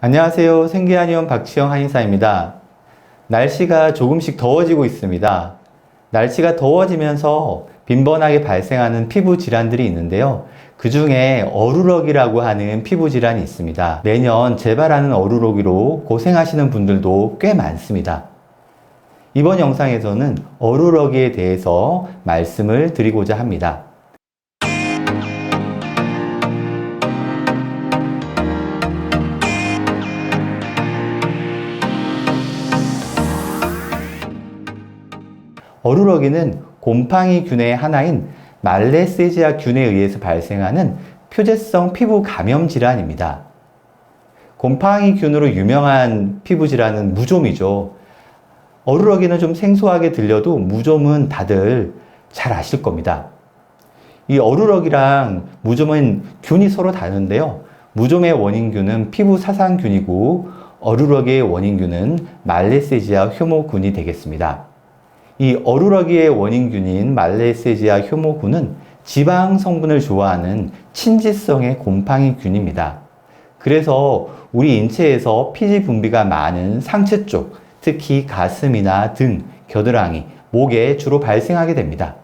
안녕하세요. 생기한의원 박치영 한의사입니다. 날씨가 조금씩 더워지고 있습니다. 날씨가 더워지면서 빈번하게 발생하는 피부 질환들이 있는데요. 그 중에 어루러기라고 하는 피부 질환이 있습니다. 매년 재발하는 어루러기로 고생하시는 분들도 꽤 많습니다. 이번 영상에서는 어루러기에 대해서 말씀을 드리고자 합니다. 어루러기는 곰팡이균의 하나인 말레세지아균에 의해서 발생하는 표재성 피부 감염 질환입니다. 곰팡이균으로 유명한 피부 질환은 무좀이죠. 어루러기는 좀 생소하게 들려도 무좀은 다들 잘 아실 겁니다. 이 어루러기랑 무좀은 균이 서로 다른데요. 무좀의 원인균은 피부 사상균이고 어루러기의 원인균은 말레세지아 효모균이 되겠습니다. 이 어루러기의 원인균인 말레세지아 효모균은 지방 성분을 좋아하는 친지성의 곰팡이균입니다. 그래서 우리 인체에서 피지 분비가 많은 상체 쪽, 특히 가슴이나 등, 겨드랑이, 목에 주로 발생하게 됩니다.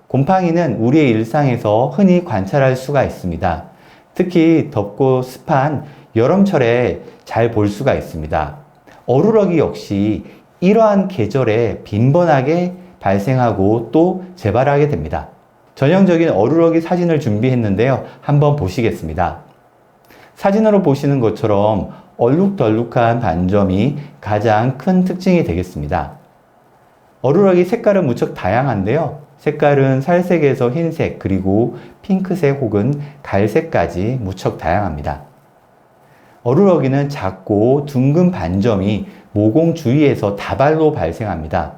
곰팡이는 우리의 일상에서 흔히 관찰할 수가 있습니다. 특히 덥고 습한 여름철에 잘 볼 수가 있습니다. 어루러기 역시 이러한 계절에 빈번하게 발생하고 또 재발하게 됩니다. 전형적인 어루러기 사진을 준비했는데요. 한번 보시겠습니다. 사진으로 보시는 것처럼 얼룩덜룩한 반점이 가장 큰 특징이 되겠습니다. 어루러기 색깔은 무척 다양한데요. 색깔은 살색에서 흰색 그리고 핑크색 혹은 갈색까지 무척 다양합니다. 어루러기는 작고 둥근 반점이 모공 주위에서 다발로 발생합니다.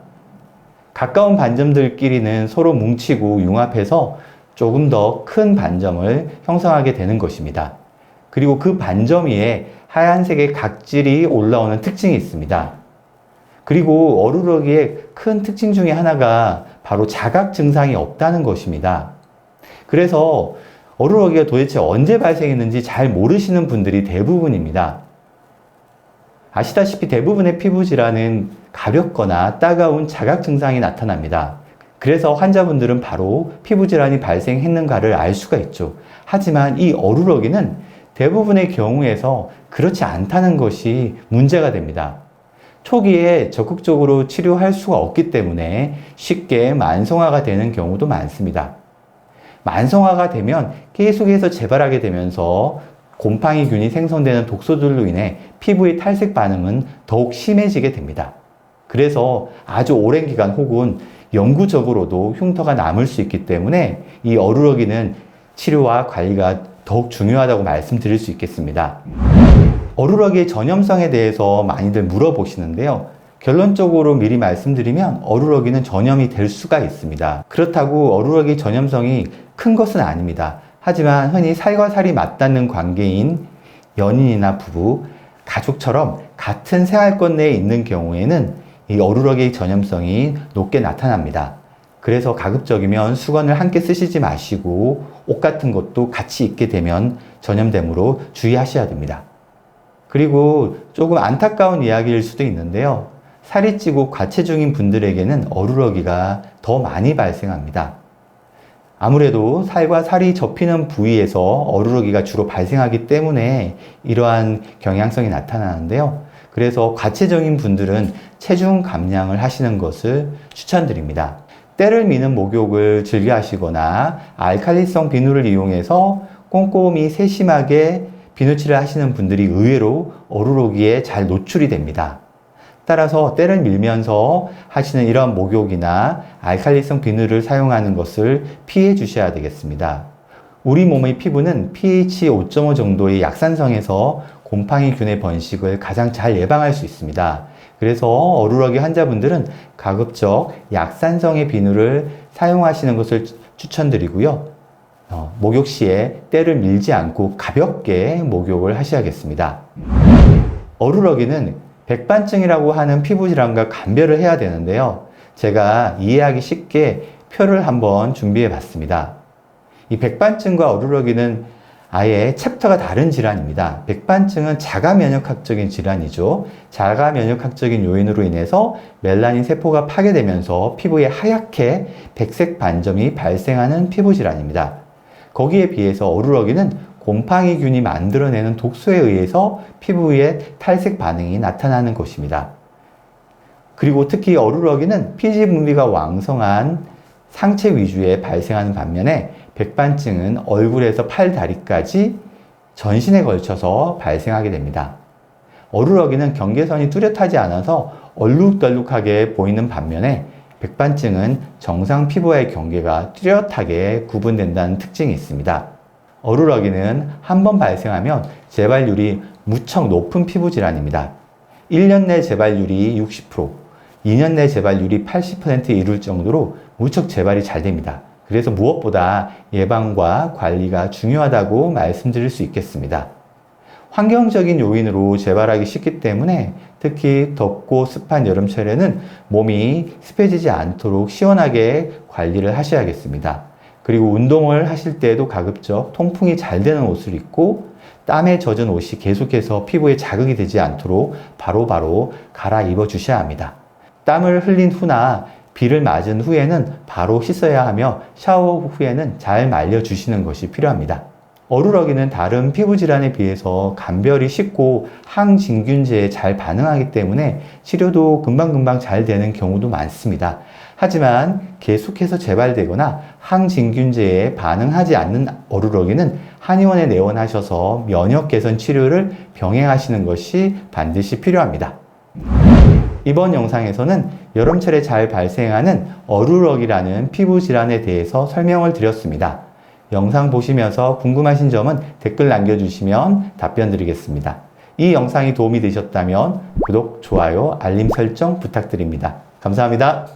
가까운 반점들끼리는 서로 뭉치고 융합해서 조금 더 큰 반점을 형성하게 되는 것입니다. 그리고 그 반점 위에 하얀색의 각질이 올라오는 특징이 있습니다. 그리고 어루러기의 큰 특징 중에 하나가 바로 자각 증상이 없다는 것입니다. 그래서 어루러기가 도대체 언제 발생했는지 잘 모르시는 분들이 대부분입니다. 아시다시피 대부분의 피부 질환은 가렵거나 따가운 자각 증상이 나타납니다. 그래서 환자분들은 바로 피부 질환이 발생했는가를 알 수가 있죠. 하지만 이 어루러기는 대부분의 경우에서 그렇지 않다는 것이 문제가 됩니다. 초기에 적극적으로 치료할 수가 없기 때문에 쉽게 만성화가 되는 경우도 많습니다. 만성화가 되면 계속해서 재발하게 되면서 곰팡이균이 생성되는 독소들로 인해 피부의 탈색 반응은 더욱 심해지게 됩니다. 그래서 아주 오랜 기간 혹은 영구적으로도 흉터가 남을 수 있기 때문에 이 어루러기는 치료와 관리가 더욱 중요하다고 말씀드릴 수 있겠습니다. 어루러기의 전염성에 대해서 많이들 물어보시는데요. 결론적으로 미리 말씀드리면 어루러기는 전염이 될 수가 있습니다. 그렇다고 어루러기 전염성이 큰 것은 아닙니다. 하지만 흔히 살과 살이 맞닿는 관계인 연인이나 부부, 가족처럼 같은 생활권 내에 있는 경우에는 이 어루러기 전염성이 높게 나타납니다. 그래서 가급적이면 수건을 함께 쓰시지 마시고 옷 같은 것도 같이 입게 되면 전염됨으로 주의하셔야 됩니다. 그리고 조금 안타까운 이야기일 수도 있는데요. 살이 찌고 과체중인 분들에게는 어루러기가 더 많이 발생합니다. 아무래도 살과 살이 접히는 부위에서 어루러기가 주로 발생하기 때문에 이러한 경향성이 나타나는데요. 그래서 과체중인 분들은 체중 감량을 하시는 것을 추천드립니다. 때를 미는 목욕을 즐겨 하시거나 알칼리성 비누를 이용해서 꼼꼼히 세심하게 비누칠을 하시는 분들이 의외로 어루러기에 잘 노출이 됩니다. 따라서 때를 밀면서 하시는 이런 목욕이나 알칼리성 비누를 사용하는 것을 피해 주셔야 되겠습니다. 우리 몸의 피부는 pH 5.5 정도의 약산성에서 곰팡이균의 번식을 가장 잘 예방할 수 있습니다. 그래서 어루러기 환자분들은 가급적 약산성의 비누를 사용하시는 것을 추천드리고요. 목욕 시에 때를 밀지 않고 가볍게 목욕을 하셔야겠습니다. 어루러기는 백반증이라고 하는 피부질환과 감별을 해야 되는데요. 제가 이해하기 쉽게 표를 한번 준비해 봤습니다. 이 백반증과 어루러기는 아예 챕터가 다른 질환입니다. 백반증은 자가면역학적인 질환이죠. 자가면역학적인 요인으로 인해서 멜라닌 세포가 파괴되면서 피부에 하얗게 백색 반점이 발생하는 피부 질환입니다. 거기에 비해서 어루러기는 곰팡이균이 만들어내는 독소에 의해서 피부에 탈색 반응이 나타나는 것입니다. 그리고 특히 어루러기는 피지 분비가 왕성한 상체 위주에 발생하는 반면에 백반증은 얼굴에서 팔, 다리까지 전신에 걸쳐서 발생하게 됩니다. 어루러기는 경계선이 뚜렷하지 않아서 얼룩덜룩하게 보이는 반면에 백반증은 정상 피부와의 경계가 뚜렷하게 구분된다는 특징이 있습니다. 어루러기는 한 번 발생하면 재발률이 무척 높은 피부 질환입니다. 1년 내 재발률이 60%, 2년 내 재발률이 80%에 이를 정도로 무척 재발이 잘 됩니다. 그래서 무엇보다 예방과 관리가 중요하다고 말씀드릴 수 있겠습니다. 환경적인 요인으로 재발하기 쉽기 때문에 특히 덥고 습한 여름철에는 몸이 습해지지 않도록 시원하게 관리를 하셔야겠습니다. 그리고 운동을 하실 때에도 가급적 통풍이 잘 되는 옷을 입고 땀에 젖은 옷이 계속해서 피부에 자극이 되지 않도록 바로바로 갈아입어 주셔야 합니다. 땀을 흘린 후나 비를 맞은 후에는 바로 씻어야 하며 샤워 후에는 잘 말려주시는 것이 필요합니다. 어루러기는 다른 피부 질환에 비해서 감별이 쉽고 항진균제에 잘 반응하기 때문에 치료도 금방금방 잘 되는 경우도 많습니다. 하지만 계속해서 재발되거나 항진균제에 반응하지 않는 어루러기는 한의원에 내원하셔서 면역 개선 치료를 병행하시는 것이 반드시 필요합니다. 이번 영상에서는 여름철에 잘 발생하는 어루러기라는 피부 질환에 대해서 설명을 드렸습니다. 영상 보시면서 궁금하신 점은 댓글 남겨주시면 답변 드리겠습니다. 이 영상이 도움이 되셨다면 구독, 좋아요, 알림 설정 부탁드립니다. 감사합니다.